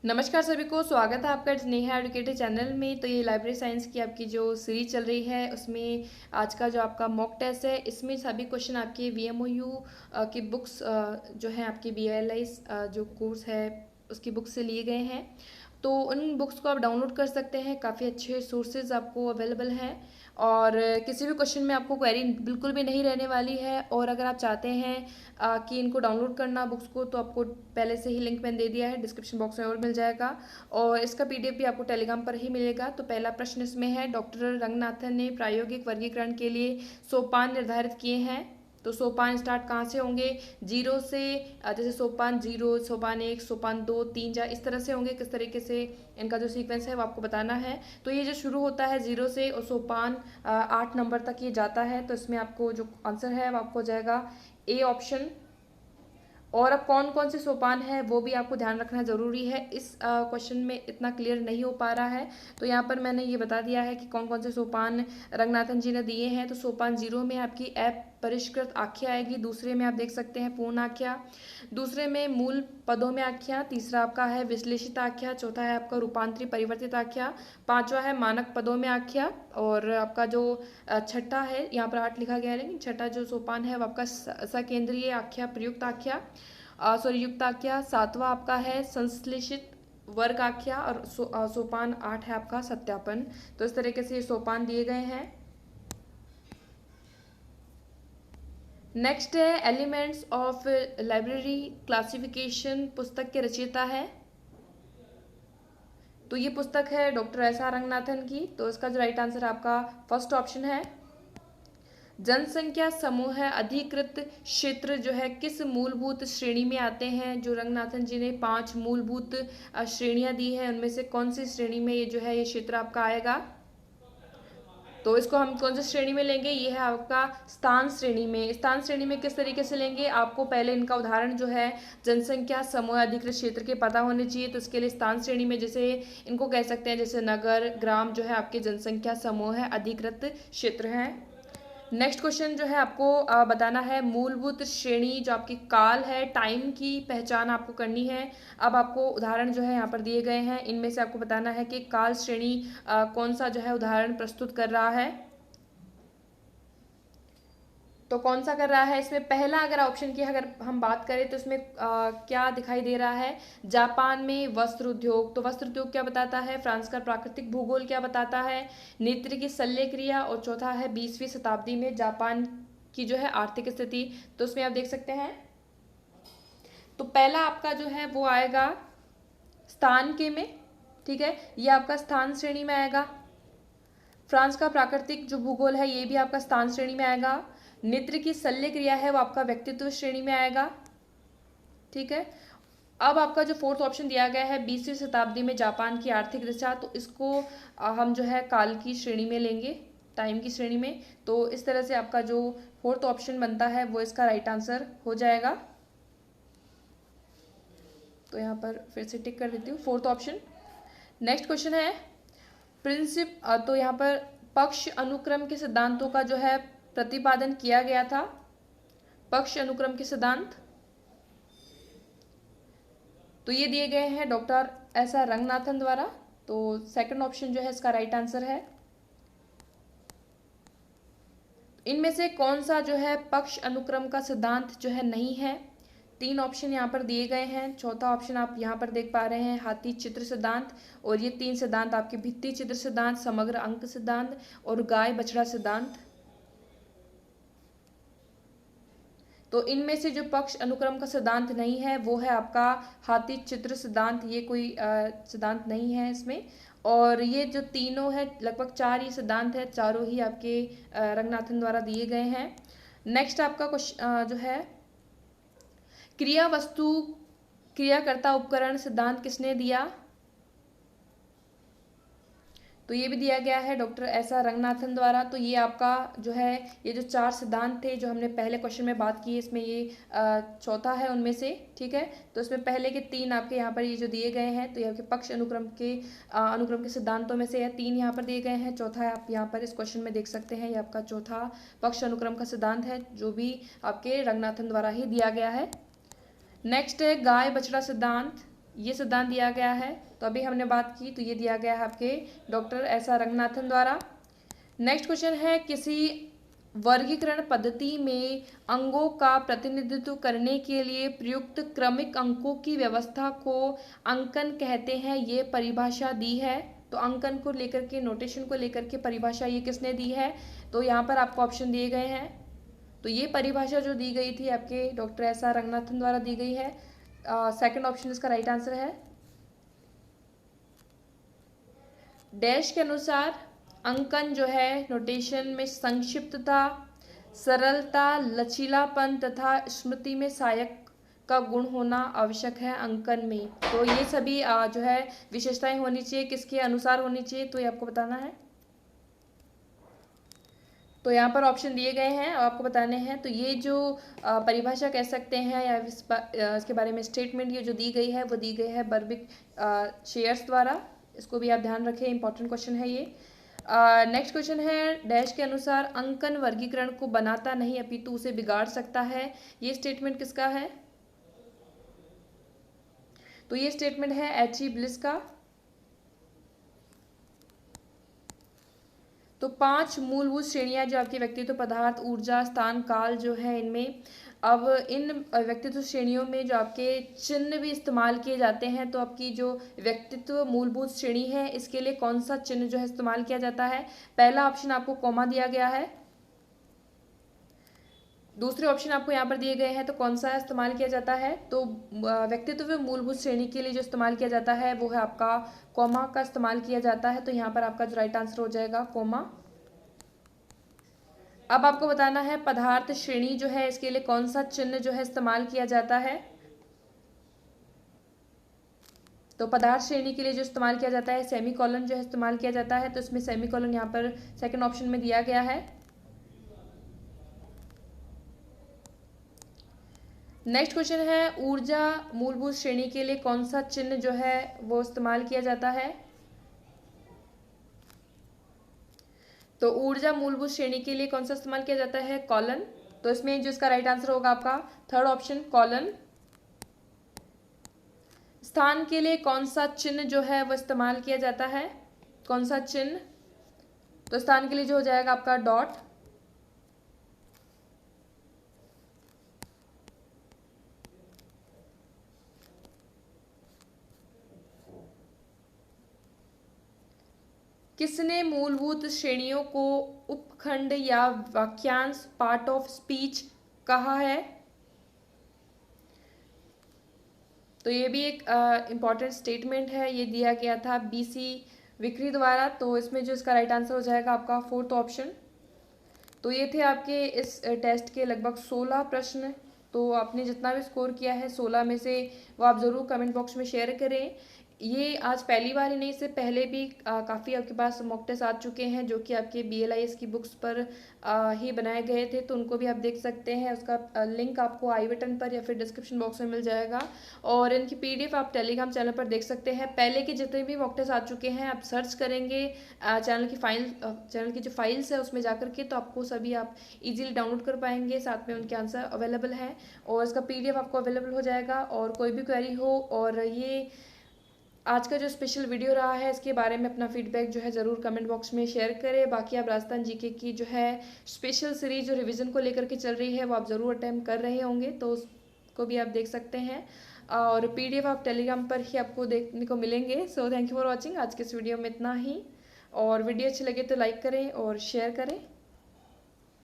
नमस्कार सभी को, स्वागत है आपका स्नेहा एडुकेटर चैनल में। तो ये लाइब्रेरी साइंस की आपकी जो सीरीज चल रही है उसमें आज का जो आपका मॉक टेस्ट है, इसमें सभी क्वेश्चन आपके वीएमओयू की बुक्स जो है आपकी बीएलआई जो कोर्स है उसकी बुक्स से लिए गए हैं। तो उन बुक्स को आप डाउनलोड कर सकते हैं, काफ़ी अच्छे सोर्सेज आपको अवेलेबल हैं और किसी भी क्वेश्चन में आपको क्वेरी बिल्कुल भी नहीं रहने वाली है। और अगर आप चाहते हैं कि इनको डाउनलोड करना बुक्स को, तो आपको पहले से ही लिंक मैंने दे दिया है, डिस्क्रिप्शन बॉक्स में और मिल जाएगा। और इसका पीडीएफ भी आपको टेलीग्राम पर ही मिलेगा। तो पहला प्रश्न इसमें है, डॉक्टर रंगनाथन ने प्रायोगिक वर्गीकरण के लिए सोपान निर्धारित किए हैं। तो सोपान स्टार्ट कहाँ से होंगे? जीरो से। जैसे सोपान जीरो, सोपान एक, सोपान दो, तीन, चार, इस तरह से होंगे। किस तरीके से इनका जो सीक्वेंस है वो आपको बताना है। तो ये जो शुरू होता है जीरो से और सोपान 8 नंबर तक ये जाता है। तो इसमें आपको जो आंसर है वो आपको हो जाएगा ए ऑप्शन। और अब कौन कौन से सोपान है वो भी आपको ध्यान रखना जरूरी है। इस क्वेश्चन में इतना क्लियर नहीं हो पा रहा है, तो यहाँ पर मैंने ये बता दिया है कि कौन कौन से सोपान रंगनाथन जी ने दिए हैं। तो सोपान जीरो में आपकी परिष्कृत आख्या आएगी, दूसरे में आप देख सकते हैं पूर्ण आख्या, दूसरे में मूल पदों में आख्या, तीसरा आपका है विश्लेषित आख्या, चौथा है आपका रूपांतरी परिवर्तित आख्या, पांचवा है मानक पदों में आख्या, और आपका जो छठा है, यहाँ पर 8 लिखा गया है लेकिन छठा जो सोपान है वो आपका सकेंद्रीय आख्या प्रयुक्त आख्या, सॉरी युक्त आख्या, सातवां आपका है संश्लेषित वर्ग आख्या, और सोपान 8 है आपका सत्यापन। तो इस तरीके से ये सोपान दिए गए हैं। नेक्स्ट है एलिमेंट्स ऑफ लाइब्रेरी क्लासिफिकेशन, पुस्तक के रचयिता है। तो ये पुस्तक है डॉक्टर एस आर रंगनाथन की। तो इसका जो राइट आंसर आपका फर्स्ट ऑप्शन है। जनसंख्या समूह है अधिकृत क्षेत्र जो है किस मूलभूत श्रेणी में आते हैं? जो रंगनाथन जी ने 5 मूलभूत श्रेणियां दी हैं, उनमें से कौन सी श्रेणी में ये जो है ये क्षेत्र आपका आएगा? तो इसको हम कौन सी श्रेणी में लेंगे? ये है आपका स्थान श्रेणी में। स्थान श्रेणी में किस तरीके से लेंगे? आपको पहले इनका उदाहरण जो है जनसंख्या समूह अधिकृत क्षेत्र के पता होने चाहिए। तो इसके लिए स्थान श्रेणी में जैसे इनको कह सकते हैं, जैसे नगर, ग्राम जो है आपके जनसंख्या समूह है अधिकृत क्षेत्र है। नेक्स्ट क्वेश्चन जो है आपको बताना है मूलभूत श्रेणी, जो आपकी काल है, टाइम की पहचान आपको करनी है। अब आपको उदाहरण जो है यहाँ पर दिए गए हैं, इनमें से आपको बताना है कि काल श्रेणी कौन सा जो है उदाहरण प्रस्तुत कर रहा है। तो कौन सा कर रहा है इसमें? पहला अगर ऑप्शन की अगर हम बात करें तो इसमें क्या दिखाई दे रहा है? जापान में वस्त्र उद्योग। तो वस्त्र उद्योग क्या बताता है? फ्रांस का प्राकृतिक भूगोल क्या बताता है? नेत्र की शल्य क्रिया। और चौथा है 20वीं शताब्दी में जापान की जो है आर्थिक स्थिति। तो उसमें आप देख सकते हैं, तो पहला आपका जो है वो आएगा स्थान के में, ठीक है, ये आपका स्थान श्रेणी में आएगा। फ्रांस का प्राकृतिक जो भूगोल है ये भी आपका स्थान श्रेणी में आएगा। नेत्र की शल्य क्रिया है वो आपका व्यक्तित्व श्रेणी में आएगा, ठीक है। अब आपका जो फोर्थ ऑप्शन दिया गया है 20वीं शताब्दी में जापान की आर्थिक दशा, तो इसको हम जो है काल की श्रेणी में लेंगे, टाइम की श्रेणी में। तो इस तरह से आपका जो फोर्थ ऑप्शन बनता है वो इसका राइट आंसर हो जाएगा। तो यहाँ पर फिर से टिक कर देती हूँ फोर्थ ऑप्शन। नेक्स्ट क्वेश्चन है प्रिंसिप, तो यहाँ पर पक्ष अनुक्रम के सिद्धांतों का जो है प्रतिपादन किया गया था। पक्ष अनुक्रम के सिद्धांत तो ये दिए गए हैं डॉक्टर एस आर रंगनाथन द्वारा। तो सेकंड ऑप्शन जो है इसका राइट आंसर है। इनमें से कौन सा जो है पक्ष अनुक्रम का सिद्धांत जो है नहीं है? 3 ऑप्शन यहाँ पर दिए गए हैं। चौथा ऑप्शन आप यहाँ पर देख पा रहे हैं हाथी चित्र सिद्धांत, और ये 3 सिद्धांत आपके भित्ति चित्र सिद्धांत, समग्र अंक सिद्धांत और गाय बछड़ा सिद्धांत। तो इनमें से जो पक्ष अनुक्रम का सिद्धांत नहीं है वो है आपका हाथी चित्र सिद्धांत। ये कोई सिद्धांत नहीं है इसमें। और ये जो तीनों है लगभग 4 ही सिद्धांत है, चारों ही आपके रंगनाथन द्वारा दिए गए हैं। नेक्स्ट आपका क्वेश्चन जो है क्रिया वस्तु क्रियाकर्ता उपकरण सिद्धांत किसने दिया? तो ये भी दिया गया है डॉक्टर एस आर रंगनाथन द्वारा। तो ये आपका जो है ये जो 4 सिद्धांत थे जो हमने पहले क्वेश्चन में बात की, इसमें ये चौथा है उनमें से, ठीक है। तो इसमें पहले के 3 आपके यहाँ पर ये जो दिए गए हैं, तो ये आपके पक्ष अनुक्रम के सिद्धांतों में से है 3 यहाँ पर दिए गए हैं। चौथा है आप यहाँ पर इस क्वेश्चन में देख सकते हैं, ये आपका चौथा पक्ष अनुक्रम का सिद्धांत है जो भी आपके रंगनाथन द्वारा ही दिया गया है। नेक्स्ट है गाय बछड़ा सिद्धांत। ये सिद्धांत दिया गया है। तो अभी हमने बात की तो ये दिया गया है आपके डॉक्टर एस.आर. रंगनाथन द्वारा। नेक्स्ट क्वेश्चन है, किसी वर्गीकरण पद्धति में अंगों का प्रतिनिधित्व करने के लिए प्रयुक्त क्रमिक अंकों की व्यवस्था को अंकन कहते हैं। ये परिभाषा दी है। तो अंकन को लेकर के, नोटेशन को लेकर के परिभाषा ये किसने दी है? तो यहाँ पर आपको ऑप्शन दिए गए हैं। तो ये परिभाषा जो दी गई थी आपके डॉक्टर एस.आर. रंगनाथन द्वारा दी गई है। सेकंड ऑप्शन इसका राइट आंसर है। डैश के अनुसार अंकन जो है नोटेशन में संक्षिप्तता, सरलता, लचीलापन तथा स्मृति में सहायक का गुण होना आवश्यक है अंकन में। तो ये सभी जो है विशेषताएं होनी चाहिए, किसके अनुसार होनी चाहिए, तो ये आपको बताना है। तो यहाँ पर ऑप्शन दिए गए हैं, आपको बताने हैं। तो ये जो परिभाषा कह सकते हैं या इसके बारे में स्टेटमेंट ये जो दी गई है वो दी गई है बर्बिक शेयर्स द्वारा। इसको भी आप ध्यान रखें, इंपॉर्टेंट क्वेश्चन है ये। नेक्स्ट क्वेश्चन है, डैश के अनुसार अंकन वर्गीकरण को बनाता नहीं अपितु उसे बिगाड़ सकता है। ये स्टेटमेंट किसका है? तो ये स्टेटमेंट है एच.ई. ब्लिस का। तो 5 मूलभूत श्रेणियां जो आपके व्यक्तित्व, पदार्थ, ऊर्जा, स्थान, काल जो है इनमें, अब इन व्यक्तित्व श्रेणियों में जो आपके चिन्ह भी इस्तेमाल किए जाते हैं। तो आपकी जो व्यक्तित्व मूलभूत श्रेणी है इसके लिए कौन सा चिन्ह जो है इस्तेमाल किया जाता है? पहला ऑप्शन आपको कॉमा दिया गया है। दूसरे ऑप्शन आपको यहाँ पर दिए गए हैं। तो कौन सा इस्तेमाल किया जाता है? तो व्यक्तित्व मूलभूत श्रेणी के लिए जो इस्तेमाल किया जाता है वो है आपका कॉमा का इस्तेमाल किया जाता है। तो यहाँ पर आपका जो राइट आंसर हो जाएगा कॉमा। अब आपको बताना है पदार्थ श्रेणी जो है इसके लिए कौन सा चिन्ह जो है इस्तेमाल किया जाता है। तो पदार्थ श्रेणी के लिए जो इस्तेमाल किया जाता है सेमीकोलन जो है इस्तेमाल किया जाता है। तो इसमें सेमीकोलन यहाँ पर सेकंड ऑप्शन में दिया गया है। नेक्स्ट क्वेश्चन है, ऊर्जा मूलभूत श्रेणी के लिए कौन सा चिन्ह जो है वो इस्तेमाल किया जाता है? तो ऊर्जा मूलभूत श्रेणी के लिए कौन सा इस्तेमाल किया जाता है? कॉलन। तो इसमें जो इसका राइट आंसर होगा आपका थर्ड ऑप्शन कॉलन। स्थान के लिए कौन सा चिन्ह जो है वो इस्तेमाल किया जाता है? कौन सा चिन्ह? तो स्थान के लिए जो हो जाएगा आपका डॉट। किसने मूलभूत श्रेणियों को उपखंड या वाक्यांश पार्ट ऑफ स्पीच कहा है? तो ये भी एक इम्पॉर्टेंट स्टेटमेंट है, ये दिया गया था बीसी विक्री द्वारा। तो इसमें जो इसका राइट आंसर हो जाएगा आपका फोर्थ ऑप्शन। तो ये थे आपके इस टेस्ट के लगभग 16 प्रश्न। तो आपने जितना भी स्कोर किया है 16 में से वो आप ज़रूर कमेंट बॉक्स में शेयर करें। ये आज पहली बार ही नहीं, इससे पहले भी काफ़ी आपके पास मॉक टेस्ट आ चुके हैं जो कि आपके BLIS की बुक्स पर ही बनाए गए थे। तो उनको भी आप देख सकते हैं, उसका लिंक आपको आई बटन पर या फिर डिस्क्रिप्शन बॉक्स में मिल जाएगा। और इनकी PDF आप टेलीग्राम चैनल पर देख सकते हैं। पहले के जितने भी मॉक टेस्ट आ चुके हैं आप सर्च करेंगे चैनल की जो फाइल्स है उसमें जाकर के, तो आपको सभी आप इजीली डाउनलोड कर पाएंगे। साथ में उनके आंसर अवेलेबल हैं और इसका PDF आपको अवेलेबल हो जाएगा। और कोई भी क्वेरी हो, और ये आज का जो स्पेशल वीडियो रहा है इसके बारे में अपना फीडबैक जो है ज़रूर कमेंट बॉक्स में शेयर करें। बाकी आप राजस्थान जीके की जो है स्पेशल सीरीज जो रिवीजन को लेकर के चल रही है वो आप ज़रूर अटेम्प्ट कर रहे होंगे, तो उसको भी आप देख सकते हैं। और PDF आप टेलीग्राम पर ही आपको देखने को मिलेंगे। So thank you for watching. आज के इस वीडियो में इतना ही। और वीडियो अच्छी लगे तो लाइक करें और शेयर करें।